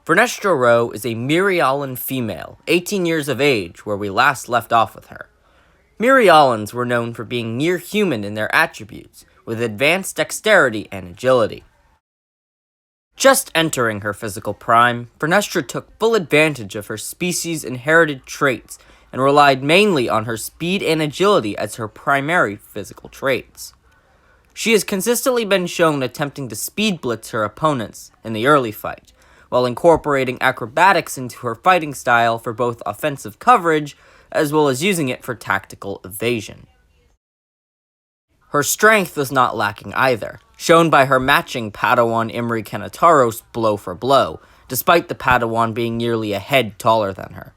Vernestra Rowe is a Mirialan female, 18 years of age, where we last left off with her. Mirialans were known for being near human in their attributes, with advanced dexterity and agility. Just entering her physical prime, Vernestra took full advantage of her species' inherited traits and relied mainly on her speed and agility as her primary physical traits. She has consistently been shown attempting to speed blitz her opponents in the early fight, while incorporating acrobatics into her fighting style for both offensive coverage as well as using it for tactical evasion. Her strength was not lacking either, shown by her matching Padawan Imri Kenataros blow for blow, despite the Padawan being nearly a head taller than her.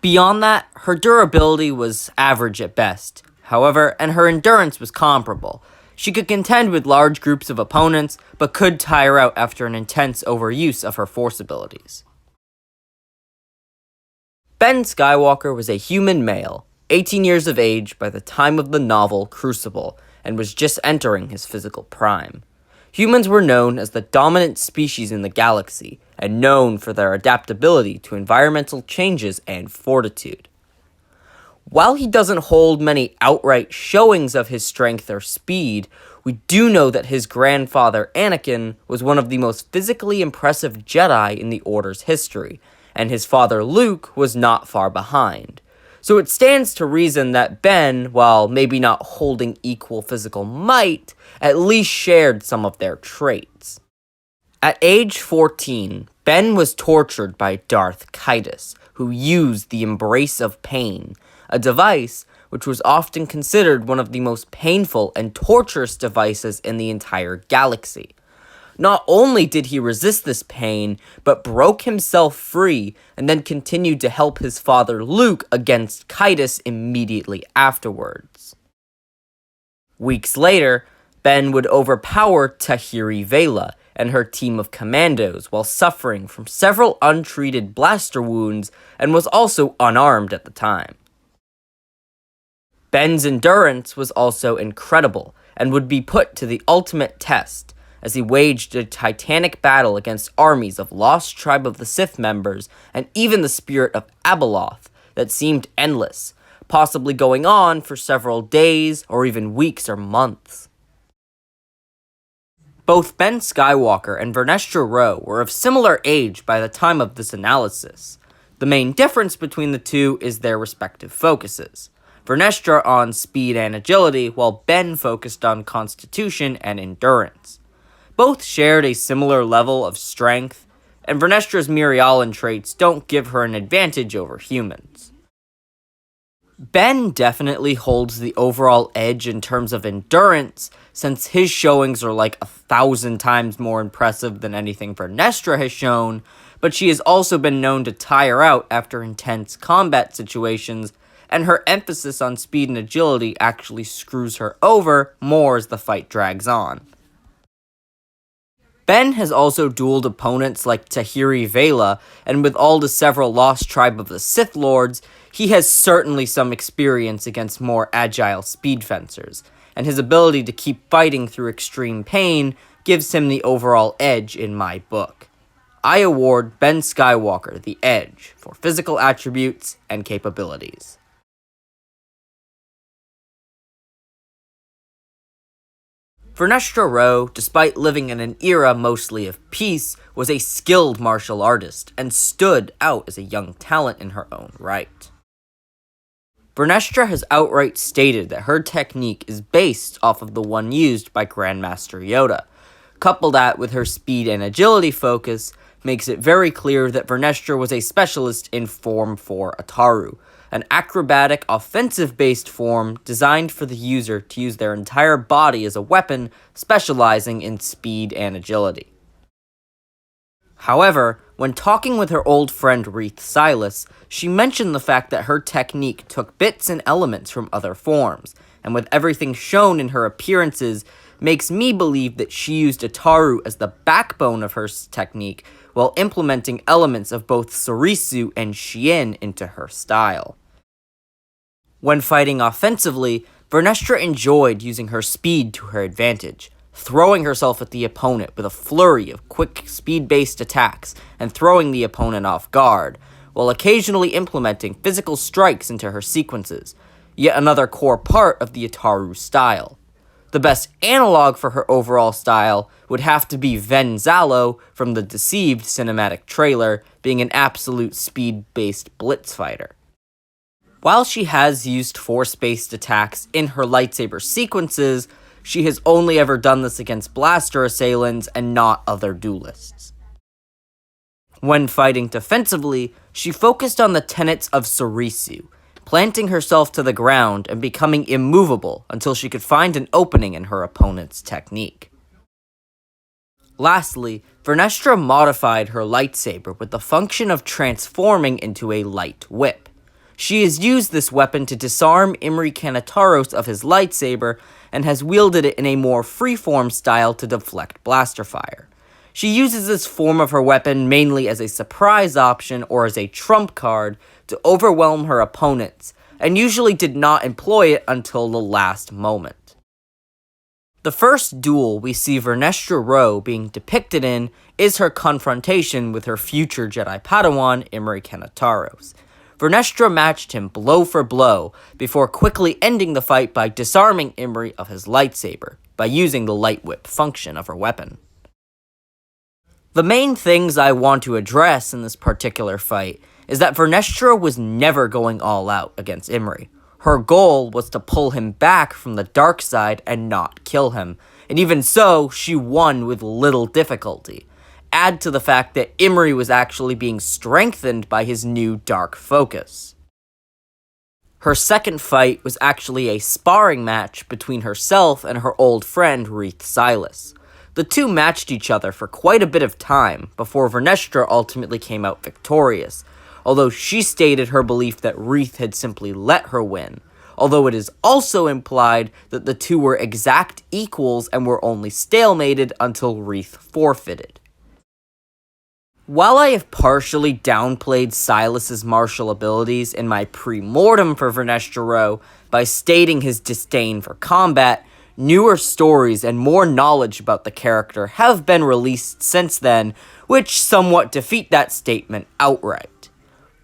Beyond that, her durability was average at best, however, and her endurance was comparable. She could contend with large groups of opponents, but could tire out after an intense overuse of her force abilities. Ben Skywalker was a human male, 18 years of age by the time of the novel Crucible, and was just entering his physical prime. Humans were known as the dominant species in the galaxy, and known for their adaptability to environmental changes and fortitude. While he doesn't hold many outright showings of his strength or speed, we do know that his grandfather Anakin was one of the most physically impressive Jedi in the Order's history, and his father Luke was not far behind. So it stands to reason that Ben, while maybe not holding equal physical might, at least shared some of their traits. At age 14, Ben was tortured by Darth Kaitis, who used the Embrace of Pain, a device which was often considered one of the most painful and torturous devices in the entire galaxy. Not only did he resist this pain, but broke himself free and then continued to help his father Luke against Kaitis immediately afterwards. Weeks later, Ben would overpower Tahiri Vela and her team of commandos while suffering from several untreated blaster wounds and was also unarmed at the time. Ben's endurance was also incredible and would be put to the ultimate test as he waged a titanic battle against armies of Lost Tribe of the Sith members and even the spirit of Abeloth that seemed endless, possibly going on for several days or even weeks or months. Both Ben Skywalker and Vernestra Rowe were of similar age by the time of this analysis. The main difference between the two is their respective focuses. Vernestra on speed and agility, while Ben focused on constitution and endurance. Both shared a similar level of strength, and Vernestra's Mirialan traits don't give her an advantage over humans. Ben definitely holds the overall edge in terms of endurance, since his showings are like 1,000 times more impressive than anything Vernestra has shown, but she has also been known to tire out after intense combat situations, and her emphasis on speed and agility actually screws her over more as the fight drags on. Ben has also dueled opponents like Tahiri Vela, and with all the several Lost Tribe of the Sith Lords, he has certainly some experience against more agile speed fencers, and his ability to keep fighting through extreme pain gives him the overall edge in my book. I award Ben Skywalker the edge for physical attributes and capabilities. Vernestra Rowe, despite living in an era mostly of peace, was a skilled martial artist and stood out as a young talent in her own right. Vernestra has outright stated that her technique is based off of the one used by Grandmaster Yoda. Couple that with her speed and agility focus makes it very clear that Vernestra was a specialist in Form 4 Ataru, an acrobatic, offensive-based form designed for the user to use their entire body as a weapon, specializing in speed and agility. However, when talking with her old friend Reath Silas, she mentioned the fact that her technique took bits and elements from other forms, and with everything shown in her appearances, makes me believe that she used Ataru as the backbone of her technique, while implementing elements of both Sorisu and Shien into her style. When fighting offensively, Vernestra enjoyed using her speed to her advantage, throwing herself at the opponent with a flurry of quick speed-based attacks and throwing the opponent off guard, while occasionally implementing physical strikes into her sequences, yet another core part of the Ataru style. The best analog for her overall style would have to be Ven Zalo from the Deceived cinematic trailer, being an absolute speed-based blitz fighter. While she has used force-based attacks in her lightsaber sequences, she has only ever done this against blaster assailants and not other duelists. When fighting defensively, she focused on the tenets of Surisu, planting herself to the ground and becoming immovable until she could find an opening in her opponent's technique. Lastly, Vernestra modified her lightsaber with the function of transforming into a light whip. She has used this weapon to disarm Imri Kanataros of his lightsaber and has wielded it in a more freeform style to deflect blaster fire. She uses this form of her weapon mainly as a surprise option or as a trump card to overwhelm her opponents, and usually did not employ it until the last moment. The first duel we see Vernestra Rowe being depicted in is her confrontation with her future Jedi Padawan, Imri Kanataros. Vernestra matched him blow for blow before quickly ending the fight by disarming Imri of his lightsaber by using the light whip function of her weapon. The main things I want to address in this particular fight is that Vernestra was never going all out against Imri. Her goal was to pull him back from the dark side and not kill him, and even so, she won with little difficulty. Add to the fact that Imri was actually being strengthened by his new dark focus. Her second fight was actually a sparring match between herself and her old friend Reath Silas. The two matched each other for quite a bit of time before Vernestra ultimately came out victorious, although she stated her belief that Reath had simply let her win, although it is also implied that the two were exact equals and were only stalemated until Reath forfeited. While I have partially downplayed Silas's martial abilities in my pre-mortem for Vernestra Rowe by stating his disdain for combat, newer stories and more knowledge about the character have been released since then, which somewhat defeat that statement outright.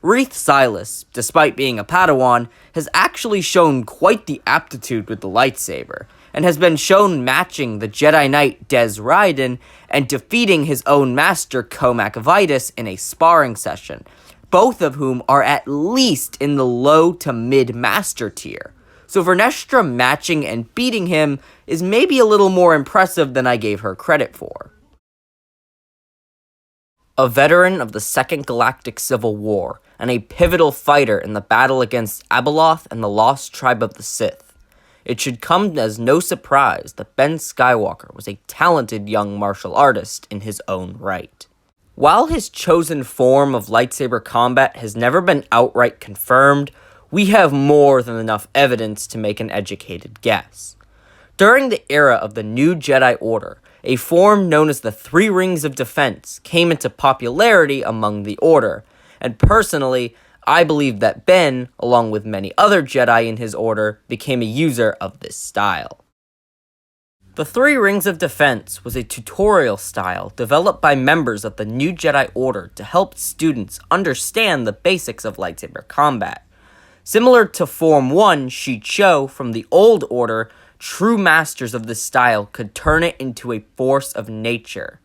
Reath Silas, despite being a Padawan, has actually shown quite the aptitude with the lightsaber, and has been shown matching the Jedi Knight Des Raiden and defeating his own master Comac Vitus in a sparring session, both of whom are at least in the low to mid master tier. So Vernestra matching and beating him is maybe a little more impressive than I gave her credit for. A veteran of the Second Galactic Civil War, and a pivotal fighter in the battle against Abeloth and the Lost Tribe of the Sith, it should come as no surprise that Ben Skywalker was a talented young martial artist in his own right. While his chosen form of lightsaber combat has never been outright confirmed, we have more than enough evidence to make an educated guess. During the era of the New Jedi Order, a form known as the Three Rings of Defense came into popularity among the Order, and personally, I believe that Ben, along with many other Jedi in his order, became a user of this style. The Three Rings of Defense was a tutorial style developed by members of the New Jedi Order to help students understand the basics of lightsaber combat. Similar to Form 1 Shicho from the Old Order, true masters of this style could turn it into a force of nature.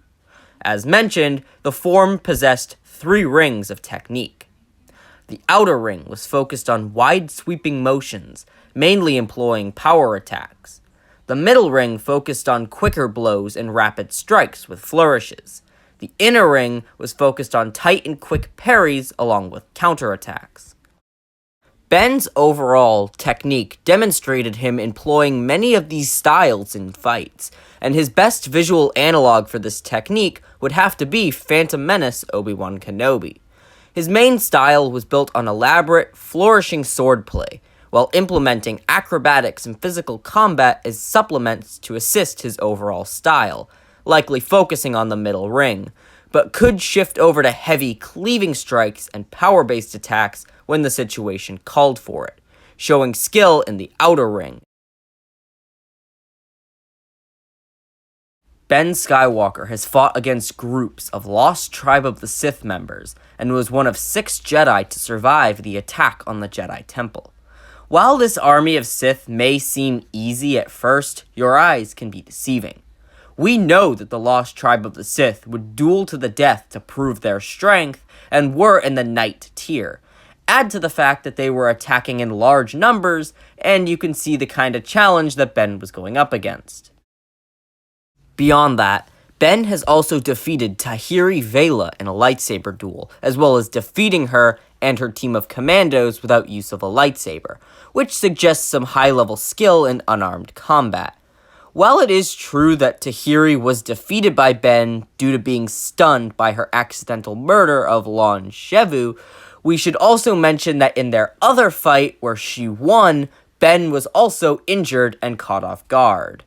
As mentioned, the form possessed 3 rings of technique. The outer ring was focused on wide-sweeping motions, mainly employing power attacks. The middle ring focused on quicker blows and rapid strikes with flourishes. The inner ring was focused on tight and quick parries along with counterattacks. Ben's overall technique demonstrated him employing many of these styles in fights, and his best visual analog for this technique would have to be Phantom Menace Obi-Wan Kenobi. His main style was built on elaborate, flourishing swordplay, while implementing acrobatics and physical combat as supplements to assist his overall style, likely focusing on the middle ring, but could shift over to heavy cleaving strikes and power-based attacks when the situation called for it, showing skill in the outer ring. Ben Skywalker has fought against groups of Lost Tribe of the Sith members and was one of 6 Jedi to survive the attack on the Jedi Temple. While this army of Sith may seem easy at first, your eyes can be deceiving. We know that the Lost Tribe of the Sith would duel to the death to prove their strength and were in the Knight tier. Add to the fact that they were attacking in large numbers, and you can see the kind of challenge that Ben was going up against. Beyond that, Ben has also defeated Tahiri Vela in a lightsaber duel, as well as defeating her and her team of commandos without use of a lightsaber, which suggests some high-level skill in unarmed combat. While it is true that Tahiri was defeated by Ben due to being stunned by her accidental murder of Lon Shevu, we should also mention that in their other fight where she won, Ben was also injured and caught off guard.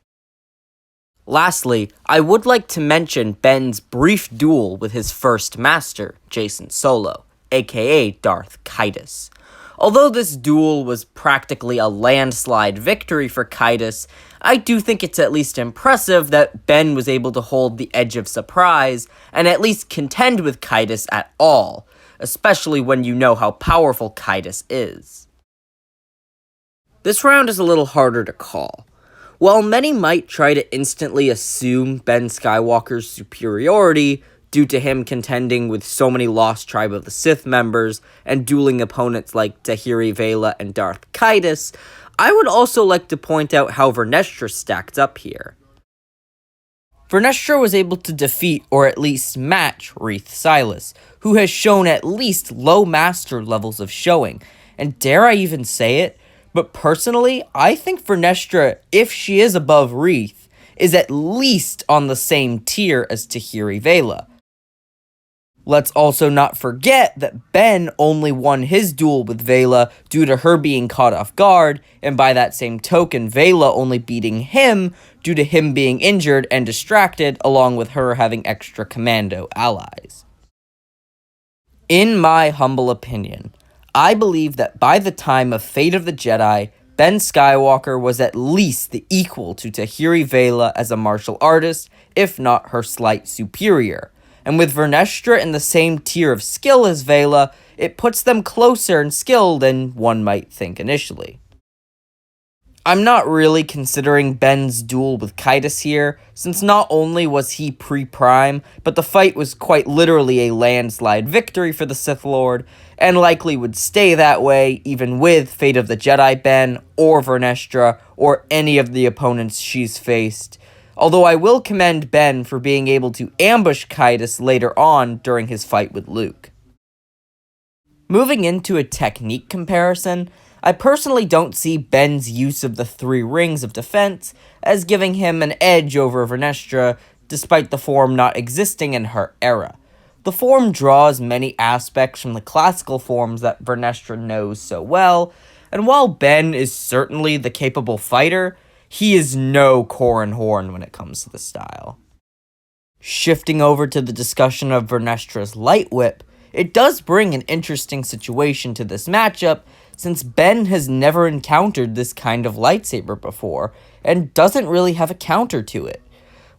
Lastly, I would like to mention Ben's brief duel with his first master, Jacen Solo, aka Darth Caedus. Although this duel was practically a landslide victory for Caedus, I do think it's at least impressive that Ben was able to hold the edge of surprise and at least contend with Caedus at all, especially when you know how powerful Caedus is. This round is a little harder to call. While many might try to instantly assume Ben Skywalker's superiority due to him contending with so many Lost Tribe of the Sith members and dueling opponents like Tahiri Vela and Darth Caedus, I would also like to point out how Vernestra stacked up here. Vernestra was able to defeat or at least match Reath Silas, who has shown at least low master levels of showing, and dare I even say it, but personally, I think Vernestra, if she is above Reath, is at least on the same tier as Tahiri Vela. Let's also not forget that Ben only won his duel with Vela due to her being caught off guard, and by that same token, Vela only beating him due to him being injured and distracted, along with her having extra commando allies. In my humble opinion, I believe that by the time of Fate of the Jedi, Ben Skywalker was at least the equal to Tahiri Vela as a martial artist, if not her slight superior. And with Vernestra in the same tier of skill as Vela, it puts them closer in skill than one might think initially. I'm not really considering Ben's duel with Caedus here, since not only was he pre-prime, but the fight was quite literally a landslide victory for the Sith Lord, and likely would stay that way even with Fate of the Jedi Ben, or Vernestra, or any of the opponents she's faced. Although I will commend Ben for being able to ambush Caedus later on during his fight with Luke. Moving into a technique comparison, I personally don't see Ben's use of the 3 rings of defense as giving him an edge over Vernestra, despite the form not existing in her era. The form draws many aspects from the classical forms that Vernestra knows so well, and while Ben is certainly the capable fighter, he is no Corran Horn when it comes to the style. Shifting over to the discussion of Vernestra's Light Whip, it does bring an interesting situation to this matchup, since Ben has never encountered this kind of lightsaber before, and doesn't really have a counter to it.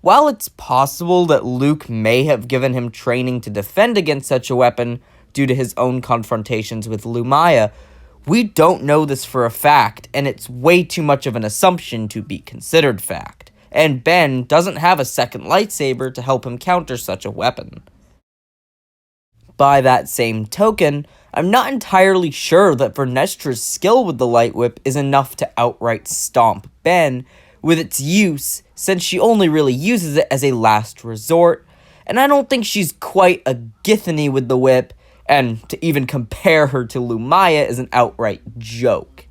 While it's possible that Luke may have given him training to defend against such a weapon due to his own confrontations with Lumaya, we don't know this for a fact, and it's way too much of an assumption to be considered fact, and Ben doesn't have a second lightsaber to help him counter such a weapon. By that same token, I'm not entirely sure that Vernestra's skill with the Light Whip is enough to outright stomp Ben with its use, since she only really uses it as a last resort, and I don't think she's quite a Githany with the whip, and to even compare her to Lumaya is an outright joke.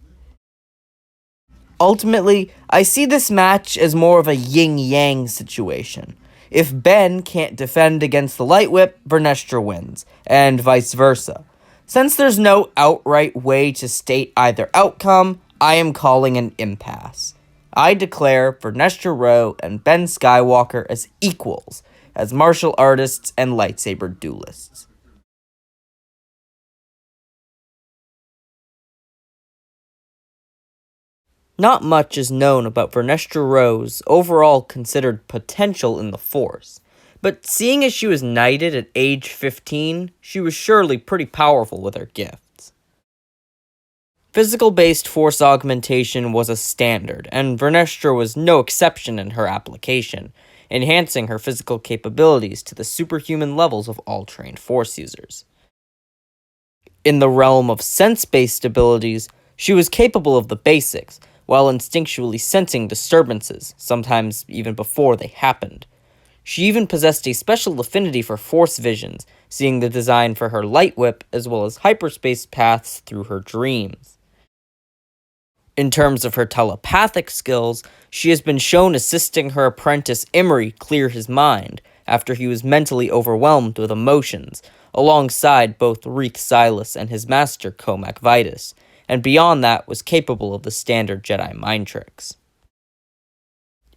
Ultimately, I see this match as more of a yin-yang situation. If Ben can't defend against the Light Whip, Vernestra wins, and vice versa. Since there's no outright way to state either outcome, I am calling an impasse. I declare Vernestra Rowe and Ben Skywalker as equals, as martial artists and lightsaber duelists. Not much is known about Vernestra Rowe's overall considered potential in the Force, but seeing as she was knighted at age 15, she was surely pretty powerful with her gifts. Physical-based Force augmentation was a standard, and Vernestra was no exception in her application, enhancing her physical capabilities to the superhuman levels of all trained Force users. In the realm of sense-based abilities, she was capable of the basics, while instinctually sensing disturbances, sometimes even before they happened. She even possessed a special affinity for Force visions, seeing the design for her light whip as well as hyperspace paths through her dreams. In terms of her telepathic skills, she has been shown assisting her apprentice Emery clear his mind after he was mentally overwhelmed with emotions, alongside both Reek Silas and his master Comac Vitus, and beyond that was capable of the standard Jedi mind tricks.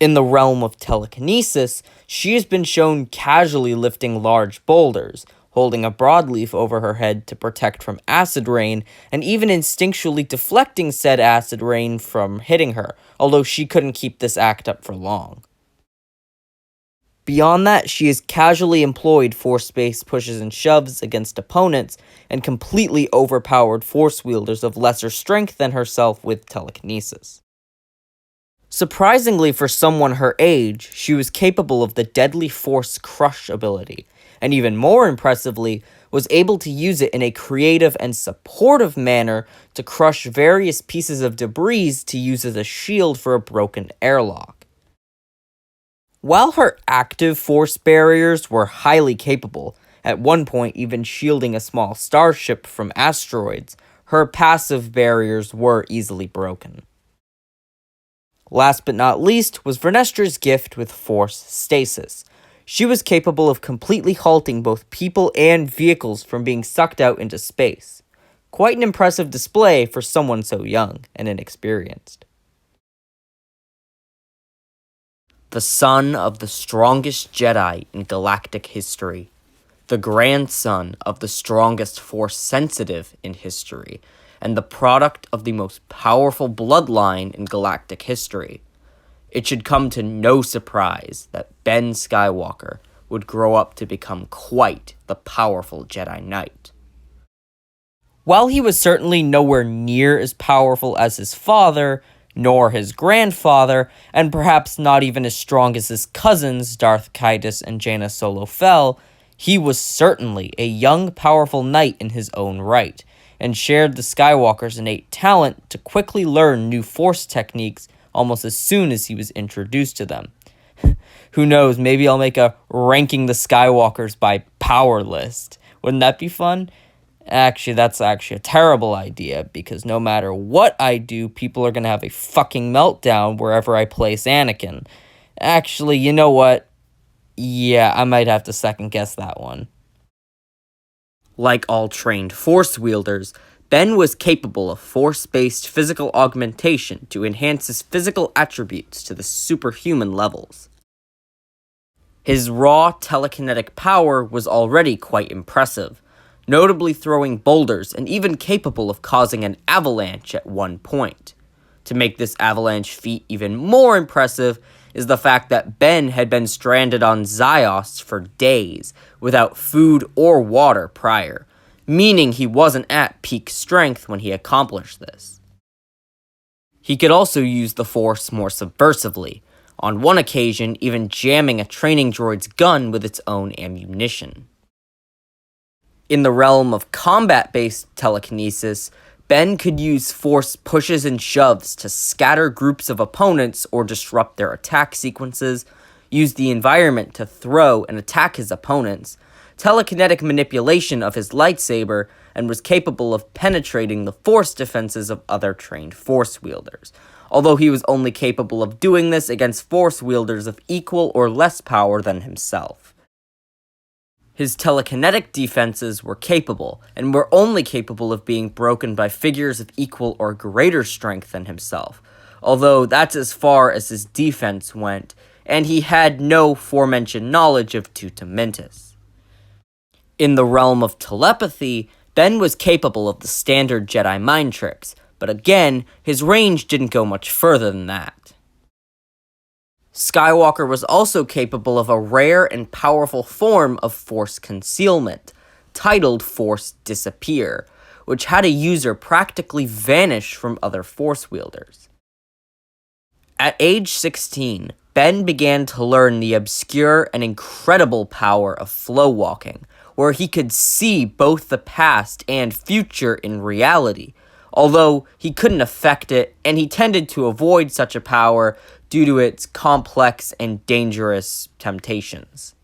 In the realm of telekinesis, she has been shown casually lifting large boulders, holding a broadleaf over her head to protect from acid rain, and even instinctually deflecting said acid rain from hitting her, although she couldn't keep this act up for long. Beyond that, she has casually employed Force-based pushes and shoves against opponents, and completely overpowered Force wielders of lesser strength than herself with telekinesis. Surprisingly for someone her age, she was capable of the deadly Force Crush ability, and even more impressively, was able to use it in a creative and supportive manner to crush various pieces of debris to use as a shield for a broken airlock. While her active Force barriers were highly capable, at one point even shielding a small starship from asteroids, her passive barriers were easily broken. Last but not least was Vernestra's gift with Force Stasis. She was capable of completely halting both people and vehicles from being sucked out into space. Quite an impressive display for someone so young and inexperienced. The son of the strongest Jedi in galactic history. The grandson of the strongest Force sensitive in history, and the product of the most powerful bloodline in galactic history. It should come to no surprise that Ben Skywalker would grow up to become quite the powerful Jedi Knight. While he was certainly nowhere near as powerful as his father, nor his grandfather, and perhaps not even as strong as his cousins Darth Caedus and Jaina Solo Fell, he was certainly a young, powerful knight in his own right, and shared the Skywalker's innate talent to quickly learn new Force techniques almost as soon as he was introduced to them. Who knows, maybe I'll make a ranking the Skywalkers by power list. Wouldn't that be fun? Actually, that's a terrible idea, because no matter what I do, people are going to have a fucking meltdown wherever I place Anakin. Actually, you know what? Yeah, I might have to second guess that one. Like all trained Force wielders, Ben was capable of Force-based physical augmentation to enhance his physical attributes to the superhuman levels. His raw telekinetic power was already quite impressive, notably throwing boulders and even capable of causing an avalanche at one point. To make this avalanche feat even more impressive is the fact that Ben had been stranded on Zyos for days without food or water prior, meaning he wasn't at peak strength when he accomplished this. He could also use the Force more subversively, on one occasion even jamming a training droid's gun with its own ammunition. In the realm of combat-based telekinesis, Ben could use Force pushes and shoves to scatter groups of opponents or disrupt their attack sequences, use the environment to throw and attack his opponents, telekinetic manipulation of his lightsaber, and was capable of penetrating the Force defenses of other trained Force wielders, although he was only capable of doing this against Force wielders of equal or less power than himself. His telekinetic defenses were capable, and were only capable of being broken by figures of equal or greater strength than himself, although that's as far as his defense went, and he had no aforementioned knowledge of Tuta Mentis. In the realm of telepathy, Ben was capable of the standard Jedi mind tricks, but but again, his range didn't go much further than that. Skywalker was also capable of a rare and powerful form of Force concealment, titled Force Disappear, which had a user practically vanish from other Force wielders. At age 16, Ben began to learn the obscure and incredible power of flow walking, where he could see both the past and future in reality, although he couldn't affect it, and he tended to avoid such a power due to its complex and dangerous temptations.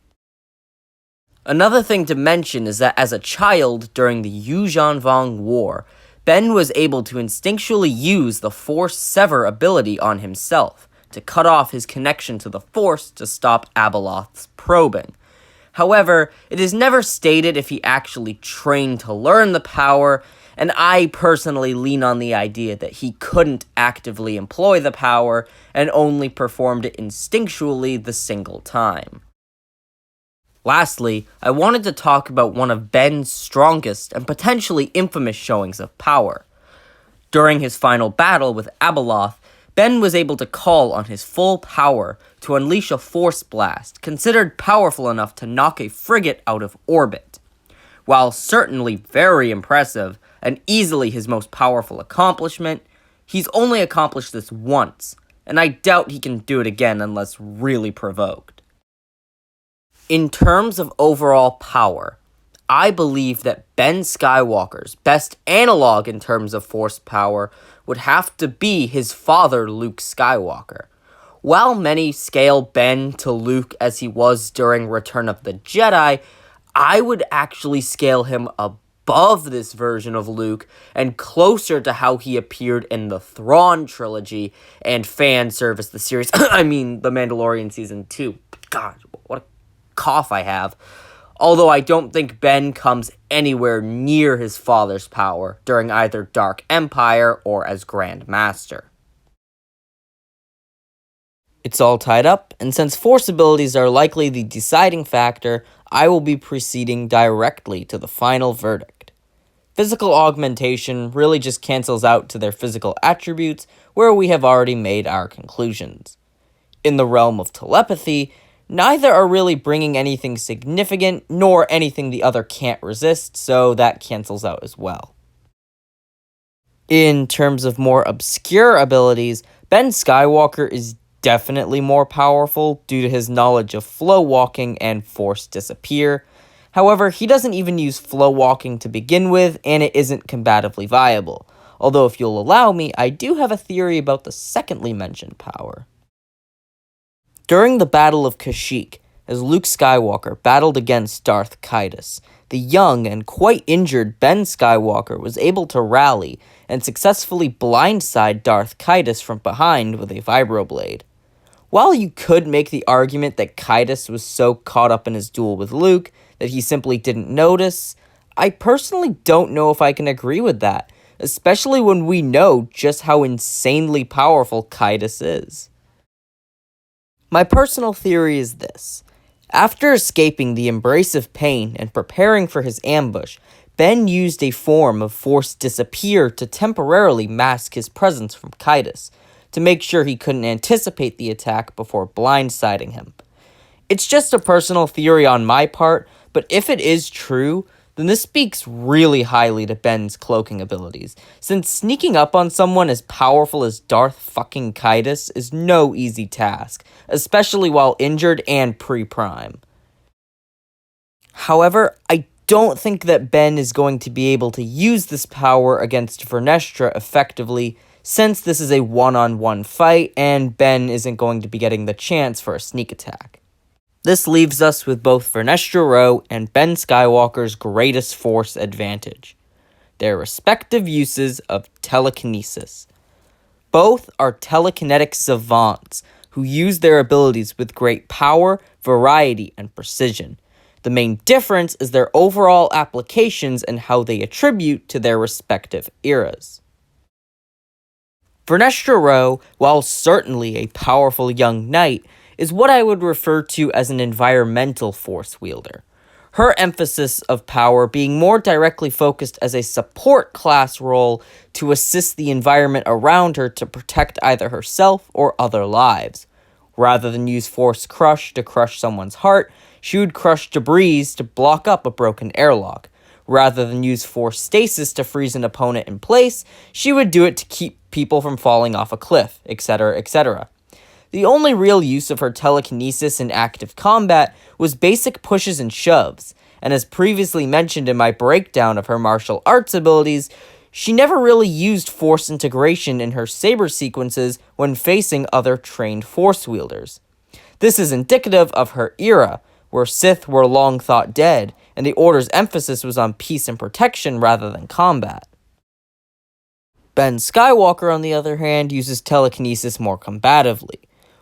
Another thing to mention is that as a child during the Yuuzhan Vong War, Ben was able to instinctually use the Force Sever ability on himself to cut off his connection to the Force to stop Abeloth's probing. However, it is never stated if he actually trained to learn the power, and I personally lean on the idea that he couldn't actively employ the power and only performed it instinctually the single time. Lastly, I wanted to talk about one of Ben's strongest and potentially infamous showings of power. During his final battle with Abeloth, Ben was able to call on his full power to unleash a Force Blast considered powerful enough to knock a frigate out of orbit. While certainly very impressive, and easily his most powerful accomplishment, he's only accomplished this once, and I doubt he can do it again unless really provoked. In terms of overall power, I believe that Ben Skywalker's best analog in terms of Force power would have to be his father, Luke Skywalker. While many scale Ben to Luke as he was during Return of the Jedi, I would actually scale him above this version of Luke and closer to how he appeared in the Thrawn trilogy and fan service the series, The Mandalorian Season 2. God, what a cough I have. Although I don't think Ben comes anywhere near his father's power during either Dark Empire or as Grand Master. It's all tied up, and since Force abilities are likely the deciding factor, I will be proceeding directly to the final verdict. Physical augmentation really just cancels out to their physical attributes, where we have already made our conclusions. In the realm of telepathy, neither are really bringing anything significant, nor anything the other can't resist, so that cancels out as well. In terms of more obscure abilities, Ben Skywalker is definitely more powerful due to his knowledge of flow walking and Force Disappear. However, he doesn't even use flow walking to begin with, and it isn't combatively viable. Although if you'll allow me, I do have a theory about the secondly mentioned power. During the Battle of Kashyyyk, as Luke Skywalker battled against Darth Caedus, the young and quite injured Ben Skywalker was able to rally and successfully blindside Darth Caedus from behind with a vibroblade. While you could make the argument that Caedus was so caught up in his duel with Luke that he simply didn't notice, I personally don't know if I can agree with that, especially when we know just how insanely powerful Caedus is. My personal theory is this. After escaping the embrace of pain and preparing for his ambush, Ben used a form of Force Disappear to temporarily mask his presence from Caedus, to make sure he couldn't anticipate the attack before blindsiding him. It's just a personal theory on my part, but if it is true, then this speaks really highly to Ben's cloaking abilities, since sneaking up on someone as powerful as Darth fucking Caedus is no easy task, especially while injured and pre-prime. However, I don't think that Ben is going to be able to use this power against Vernestra effectively, since this is a one-on-one fight, and Ben isn't going to be getting the chance for a sneak attack. This leaves us with both Vernestra Rowe and Ben Skywalker's greatest Force advantage, their respective uses of telekinesis. Both are telekinetic savants who use their abilities with great power, variety, and precision. The main difference is their overall applications and how they attribute to their respective eras. Vernestra Rowe, while certainly a powerful young knight, is what I would refer to as an environmental Force wielder. her emphasis of power being more directly focused as a support class role to assist the environment around her to protect either herself or other lives. Rather than use Force Crush to crush someone's heart, she would crush debris to block up a broken airlock. Rather than use Force Stasis to freeze an opponent in place, she would do it to keep people from falling off a cliff, etc., etc. The only real use of her telekinesis in active combat was basic pushes and shoves, and as previously mentioned in my breakdown of her martial arts abilities, she never really used Force integration in her saber sequences when facing other trained Force wielders. This is indicative of her era, where Sith were long thought dead, and the Order's emphasis was on peace and protection rather than combat. Ben Skywalker, on the other hand, uses telekinesis more combatively,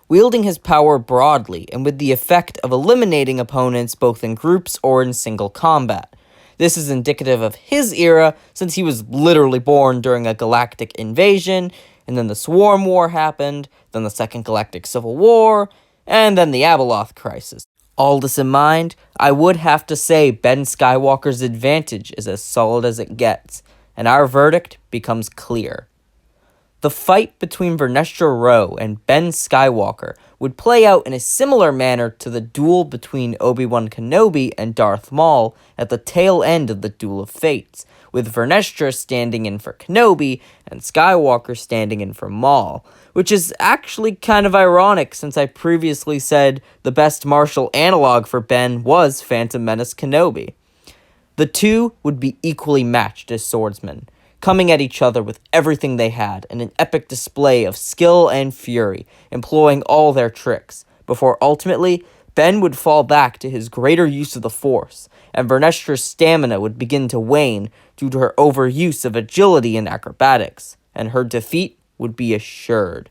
wielding his power broadly and with the effect of eliminating opponents both in groups or in single combat. This is indicative of his era, since he was literally born during a galactic invasion, and then the Swarm War happened, then the Second Galactic Civil War, and then the Abeloth Crisis. All this in mind, I would have to say Ben Skywalker's advantage is as solid as it gets, and our verdict becomes clear. The fight between Vernestra Rowe and Ben Skywalker would play out in a similar manner to the duel between Obi-Wan Kenobi and Darth Maul at the tail end of the Duel of Fates, with Vernestra standing in for Kenobi and Skywalker standing in for Maul, which is actually kind of ironic since I previously said the best martial analog for Ben was Phantom Menace Kenobi. The two would be equally matched as swordsmen, coming at each other with everything they had in an epic display of skill and fury, employing all their tricks, before ultimately Ben would fall back to his greater use of the Force, and Vernestra's stamina would begin to wane due to her overuse of agility and acrobatics, and her defeat would be assured.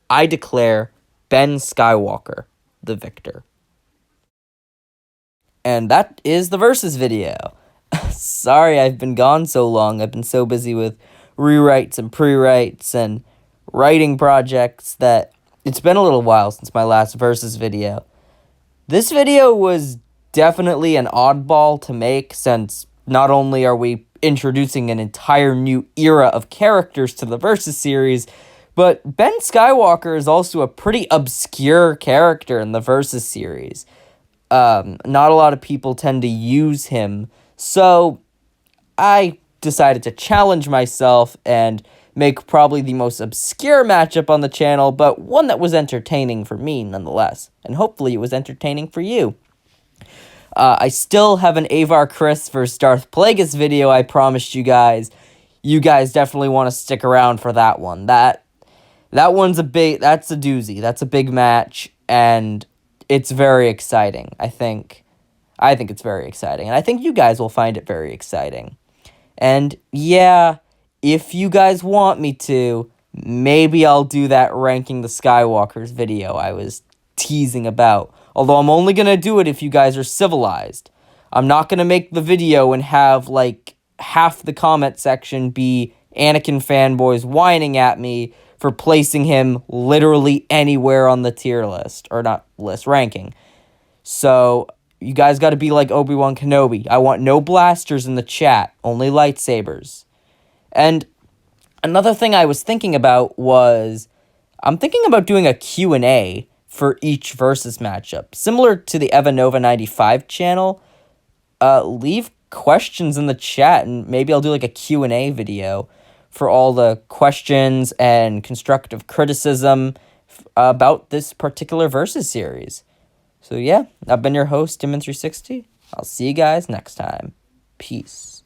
I declare Ben Skywalker the victor. And that is the Versus video. Sorry I've been gone so long. I've been so busy with rewrites and pre-writes and writing projects that it's been a little while since my last Versus video. This video was definitely an oddball to make, since not only are we introducing an entire new era of characters to the Versus series, but Ben Skywalker is also a pretty obscure character in the Versus series. Not a lot of people tend to use him, so I decided to challenge myself and make probably the most obscure matchup on the channel, but one that was entertaining for me nonetheless, and hopefully it was entertaining for you. I still have an Avar Kriss vs. Darth Plagueis video I promised you guys. You guys definitely want to stick around for that one. That's a doozy. That's a big match, and it's very exciting. I think it's very exciting, and I think you guys will find it very exciting. And yeah, if you guys want me to, maybe I'll do that ranking the Skywalkers video I was teasing about. Although I'm only going to do it if you guys are civilized. I'm not going to make the video and have, like, half the comment section be Anakin fanboys whining at me for placing him literally anywhere on the tier list. Or not list, ranking. So you guys got to be like Obi-Wan Kenobi. I want no blasters in the chat, only lightsabers. And another thing I was thinking about was, I'm thinking about doing a Q&A for each Versus matchup. Similar to the Evanova 95 channel, leave questions in the chat, and maybe I'll do like a Q&A video for all the questions and constructive criticism about this particular Versus series. So yeah, I've been your host, Dimon360. I'll see you guys next time. Peace.